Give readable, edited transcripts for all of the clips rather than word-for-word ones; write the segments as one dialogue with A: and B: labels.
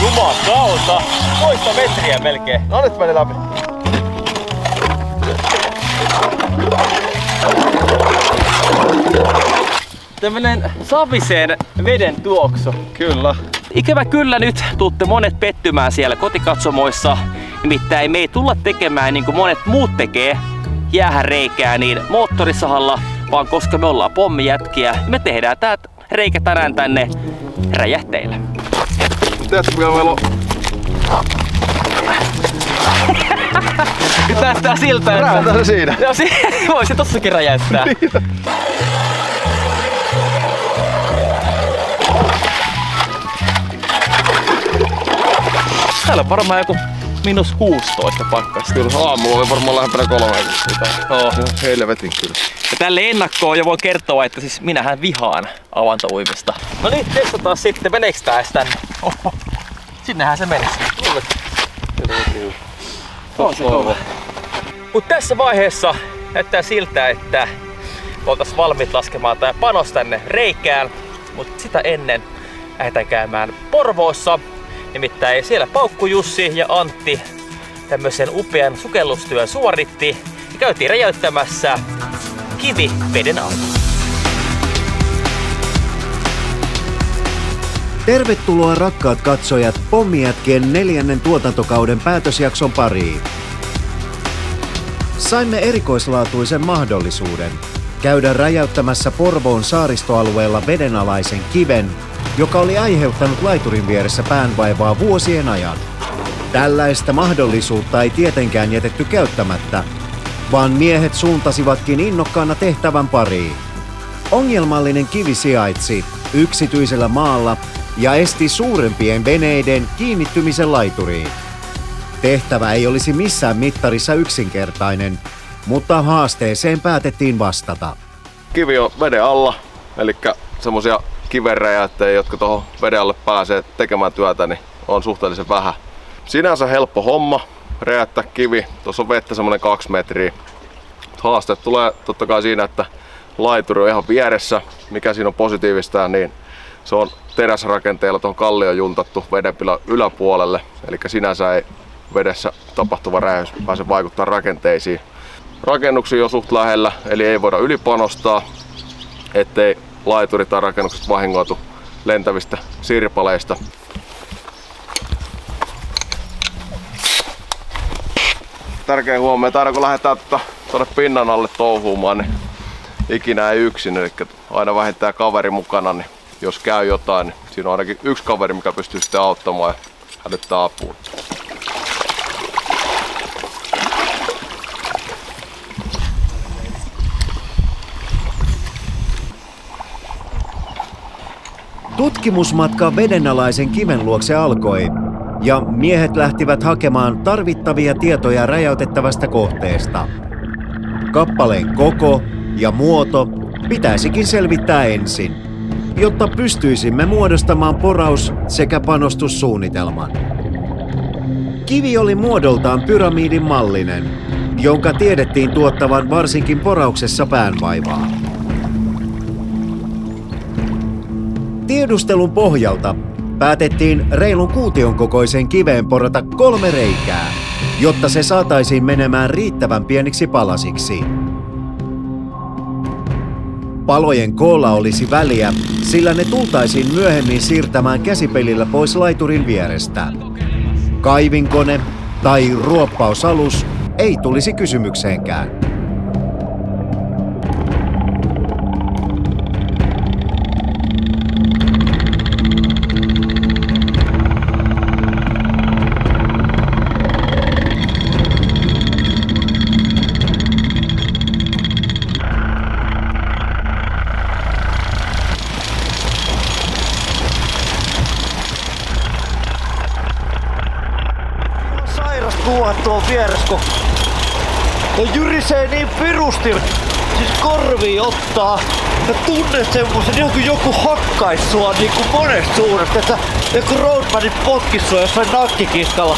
A: Jumalauta! Toista metriä melkein.
B: No nyt meni läpi.
A: Tämmönen saviseen veden tuoksu.
B: Kyllä.
A: Ikävä kyllä nyt tuutte monet pettymään siellä kotikatsomoissa. Nimittäin me ei tulla tekemään niin kuin monet muut tekee jäähän reikää niin moottorisahalla, vaan koska me ollaan pommijätkiä, me tehdään tää reikä tänään tänne räjähteillä.
B: Tiedätkö mikä meillä on?
A: Nyt näyttää siltä, että...
B: Räjähtää se siinä.
A: Joo, voi se tossakin räjäyttää. Täällä on varmaan joku -16 pakkasta.
B: Kyllä, aamulla oli varmaan lähempänä 30.
A: Oh.
B: Helvetin kyllä.
A: Ja tälle ennakkoon jo voin kertoa, että siis minähän vihaan avantouimista. No niin, testataan sitten, meneekö tää edes tänne? Oho. Sinnehän se menisi. On se kova. Mut tässä vaiheessa näyttää siltä, että oltais valmiit laskemaan tää panos tänne reikään. Mut sitä ennen lähdetään käymään Porvoossa. Nimittäin siellä Paukku Jussi ja Antti tämmösen upean sukellustyön suoritti. Ja käytiin räjäyttämässä kivi veden alla.
C: Tervetuloa rakkaat katsojat Pommijätkien 4. tuotantokauden päätösjakson pariin. Saimme erikoislaatuisen mahdollisuuden käydä räjäyttämässä Porvoon saaristoalueella vedenalaisen kiven, joka oli aiheuttanut laiturin vieressä päänvaivaa vuosien ajan. Tällaista mahdollisuutta ei tietenkään jätetty käyttämättä, vaan miehet suuntasivatkin innokkaana tehtävän pariin. Ongelmallinen kivi sijaitsi yksityisellä maalla ja esti suurempien veneiden kiinnittymisen laituriin. Tehtävä ei olisi missään mittarissa yksinkertainen, mutta haasteeseen päätettiin vastata.
B: Kivi on veden alla, eli semmosia kivenräjäyttäjiä, jotka tuohon veden alle pääsee tekemään työtä, niin on suhteellisen vähän. Sinänsä helppo homma räjäyttää kivi. Tuossa on vettä semmonen 2 metriä. Haasteet tulee totta kai siinä, että laituri on ihan vieressä. Mikä siinä on positiivista, niin se on teräsrakenteella tuohon kallioon juntattu vedenpilan yläpuolelle. Eli sinänsä ei vedessä tapahtuva räjähdys pääse vaikuttaa rakenteisiin. Rakennuksia on suht lähellä, eli ei voida ylipanostaa, ettei laituri tai rakennukset vahingoitu lentävistä sirpaleista. Tärkeä huomio, että aina kun lähdetään tuonne pinnan alle touhuumaan, niin ikinä ei yksin, eli aina vähintään kaveri mukana, niin jos käy jotain, niin siinä on ainakin yksi kaveri, mikä pystyy sitten auttamaan ja hälyttää apuun.
C: Tutkimusmatka vedenalaisen kiven luokse alkoi, ja miehet lähtivät hakemaan tarvittavia tietoja räjäytettävästä kohteesta. Kappaleen koko ja muoto pitäisikin selvittää ensin, jotta pystyisimme muodostamaan poraus- sekä panostussuunnitelman. Kivi oli muodoltaan pyramidin mallinen, jonka tiedettiin tuottavan varsinkin porauksessa päänvaivaa. Tiedustelun pohjalta päätettiin reilun kuution kokoisen kiveen porata 3 reikää, jotta se saataisiin menemään riittävän pieniksi palasiksi. Palojen koolla olisi väliä, sillä ne tultaisiin myöhemmin siirtämään käsipelillä pois laiturin vierestä. Kaivinkone tai ruoppausalus ei tulisi kysymykseenkään.
D: Kuva tuon vieressä, kun jyrisee niin pirusti, siis korviin ottaa ja tunnet semmosen, ihan kuin joku hakkais sua niin kuin monesta suunnasta, että joku roadmanin potkis sua jossain nakkikiskalla.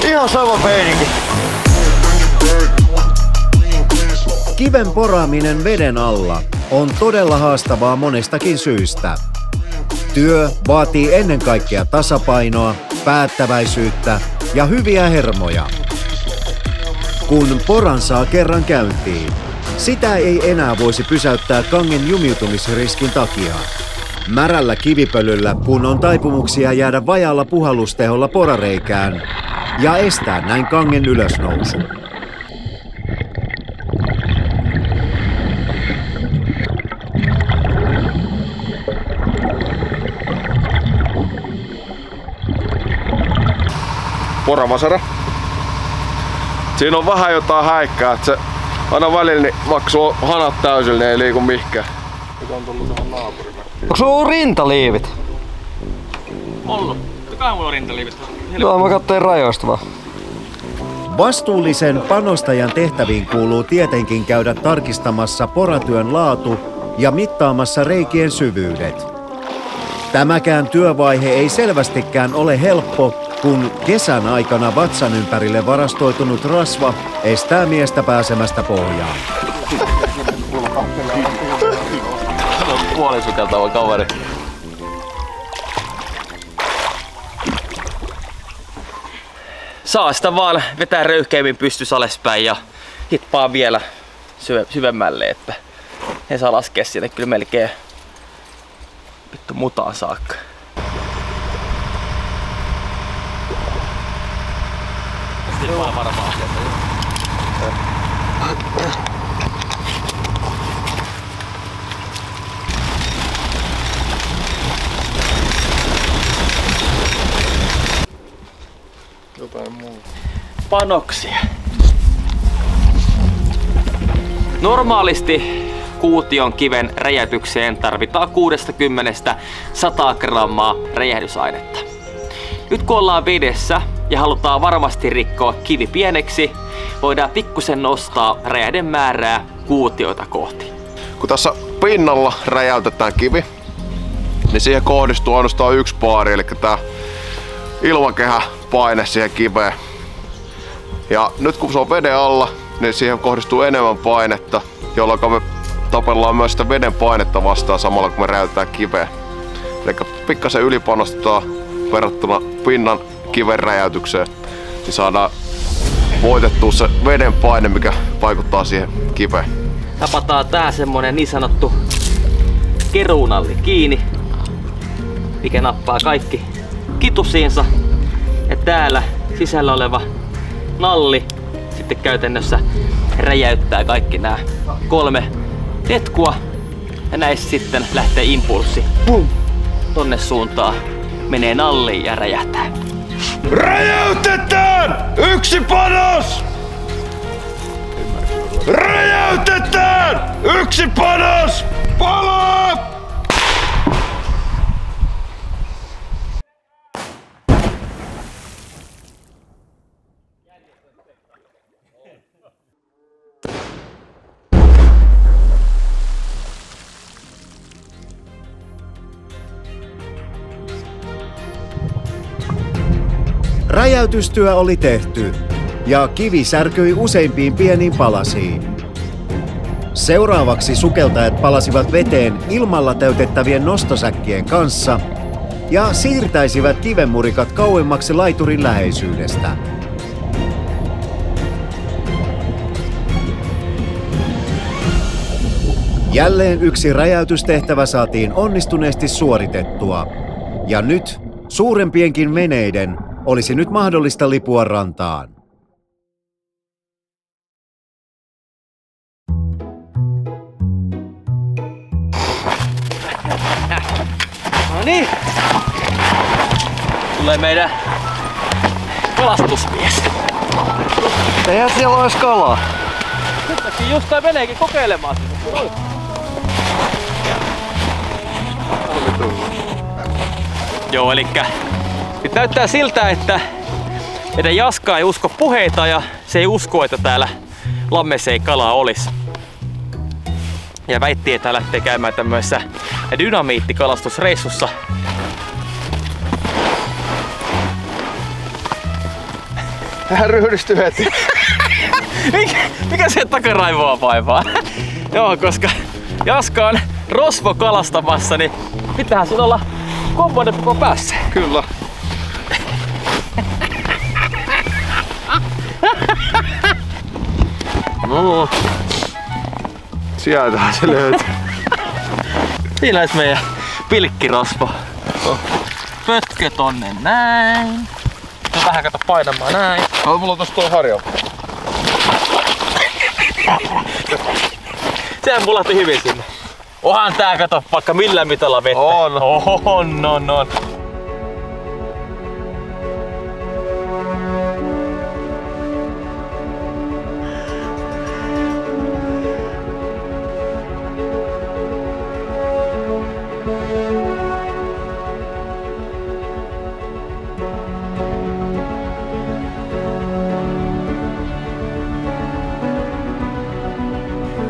D: Ihan sama meininki.
C: Kiven poraaminen veden alla on todella haastavaa monestakin syystä. Työ vaatii ennen kaikkea tasapainoa päättäväisyyttä ja hyviä hermoja. Kun poran saa kerran käyntiin, sitä ei enää voisi pysäyttää kangen jumiutumisriskin takia. Märällä kivipölyllä, kun on taipumuksia jäädä vajaalla puhallusteholla porareikään ja estää näin kangen ylösnousu.
B: Poravasara. Siinä on vähän jotain häikkää, että se aina välillä niin maksuu hanat täysillä, niin ei liiku mihinkään. Mikä on tullut tuohon naapurille?
D: Onko sulla rintaliivit?
A: Ollut. Kai mulla on rintaliivit.
D: Joo, mä katsoin rajoista vaan.
C: Vastuullisen panostajan tehtäviin kuuluu tietenkin käydä tarkistamassa poratyön laatu ja mittaamassa reikien syvyydet. Tämäkään työvaihe ei selvästikään ole helppo, kun kesän aikana vatsan ympärille varastoitunut rasva estää miestä pääsemästä pohjaan.
A: Puolisukeltava kaveri. Saa sitä vaan vetää röyhkeimmin pystys alaspäin ja hippaa vielä syvemmälle, että he saa laskea sinne kyllä melkein vittu mutaan saakka. Sitten vaan varmaan.
B: Jotain muuta.
A: Panoksia. Normaalisti kuution kiven räjäytykseen tarvitaan 60–100 grammaa räjähdysainetta. Nyt kun ollaan vedessä ja halutaan varmasti rikkoa kivi pieneksi, voidaan pikkusen nostaa räjähden määrää kuutiota kohti.
B: Kun tässä pinnalla räjäytetään kivi, niin siihen kohdistuu ainoastaan yksi paari, eli tää ilmakehäpaine siihen kiveen. Ja nyt kun se on veden alla, niin siihen kohdistuu enemmän painetta, jolloin me tapellaan myös sitä veden painetta vastaan samalla kun me räjäytetään kiveä. Eli pikkasen ylipanostetaan verrattuna pinnan kiven räjäytykseen, niin saadaan voitettua se veden paine, mikä vaikuttaa siihen kiveen.
A: Tapataan tää semmonen niin sanottu keruunalli kiinni, mikä nappaa kaikki kitusiinsa. Ja täällä sisällä oleva nalli sitten käytännössä räjäyttää kaikki nämä 3 letkua. Ja näissä sitten lähtee impulssi tonne suuntaan. Menee nalliin ja räjähtää.
D: Räjäytetään! Yksi panos! Räjäytetään! Yksi panos! Palaa!
C: Räjäytystyö oli tehty ja kivi särkyi useimpiin pieniin palasiin. Seuraavaksi sukeltajat palasivat veteen ilmalla täytettävien nostosäkkien kanssa ja siirtäisivät kivenmurikat kauemmaksi laiturin läheisyydestä. Jälleen yksi räjäytystehtävä saatiin onnistuneesti suoritettua. Ja nyt suurempienkin veneiden olisi nyt mahdollista lipua rantaan.
A: No niin. Tulee meidän kalastusmies.
D: Eihän siellä ois kalaa.
A: Nyt takia just tää meneekin kokeilemaan sitä. Joo, elikkä nyt näyttää siltä, että meidän Jaska ei usko puheita ja se ei usko, että täällä lammessa ei kalaa olisi. Ja väitti, että lähtee käymään tämmöisessä dynamiittikalastusreissussa.
B: Hän ryhdistyi heti.
A: Mikä se takaraivoa vaivaa? Joo, koska Jaska on rosvo kalastamassa, niin pitäähän siinä olla komponen koko päässä.
B: Kyllä. Sieltähän se löytyy.
A: Siinä olisi meidän pilkkirosvo. Pötkö tonne näin. Ja vähän kato painamaan näin.
B: Mulla on tossa tuo harjo.
A: Sehän mulahti hyvin sinne. Onhan tää kato vaikka millä mitalla vettä. On.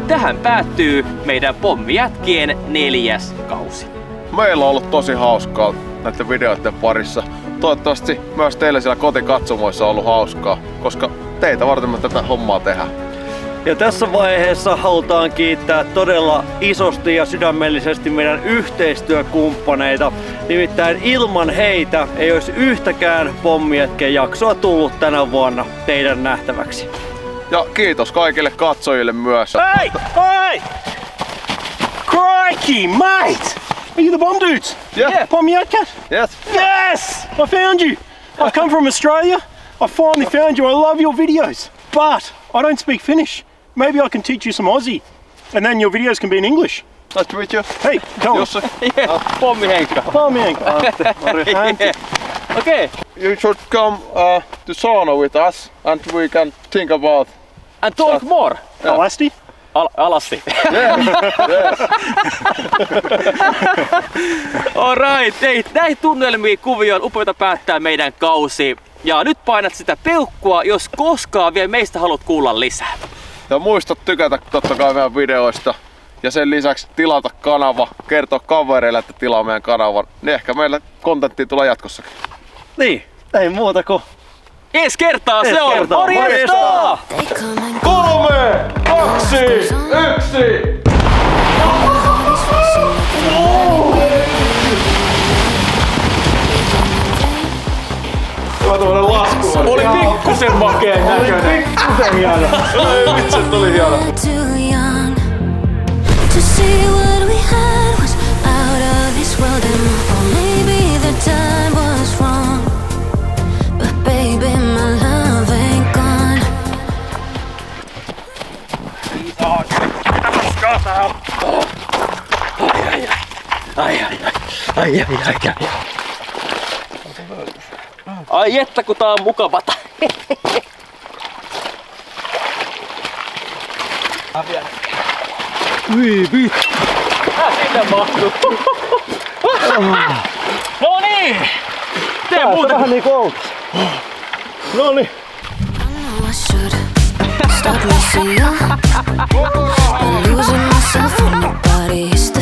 A: Tähän päättyy meidän pommijätkien 4. kausi.
B: Meillä on ollut tosi hauskaa näiden videoiden parissa. Toivottavasti myös teille siellä kotikatsomoissa on ollut hauskaa, koska teitä varten me tätä hommaa tehdään.
D: Ja tässä vaiheessa halutaan kiittää todella isosti ja sydämellisesti meidän yhteistyökumppaneita. Nimittäin ilman heitä ei olisi yhtäkään Pommijätkien jaksoa tullut tänä vuonna teidän nähtäväksi.
B: Ja kiitos kaikille katsojille myös.
E: Hey! Hey! Crikey, mate! Are you the bomb dudes?
B: Yeah.
E: Pommijätkat?
B: Yes.
E: Yes! I found you! I've come from Australia. I finally found you. I love your videos. But I don't speak Finnish. Maybe I can teach you some Aussie. And then your videos can be in English.
B: Nice to meet you.
E: Hey, come on.
B: Jussi.
A: Pommihenkka.
E: Pommijätkat.
A: Okay.
B: You should come to sauna with us and we can think about.
A: And talk more.
E: Alasti?
A: Alasti.
B: Yes.
A: Alright, ei, näihin tunnelmiin kuvioon upeita päättää meidän kausi. Ja nyt painat sitä peukkua, jos koskaan vielä meistä haluat kuulla lisää.
B: Ja muista tykätä totta kai meidän videoista. Ja sen lisäksi tilata kanava, kertoa kavereille, että tilaa meidän kanavan. Niin ehkä meillä kontenttia tulee jatkossakin.
D: Niin, ei muuta kuin
A: Ensi kertaa se on!
D: kertaa.
A: Morjesta!
B: 3, 2, 1!
A: Oli pikkusen makeen näköinen.
B: Pikkusen hieno. Vitsi, tuli hieno.
F: Too young to see what we had was out of this world, and maybe the time was wrong, but baby, my love ain't gone.
A: Ai että kun tää on mukavata.
D: Hyi vittu.
A: Sinne mahtuu. No niin! Tee muuta.
D: Vähän niinku outo. Noniin.
F: I know I should stop missing you, but losing myself when nobody's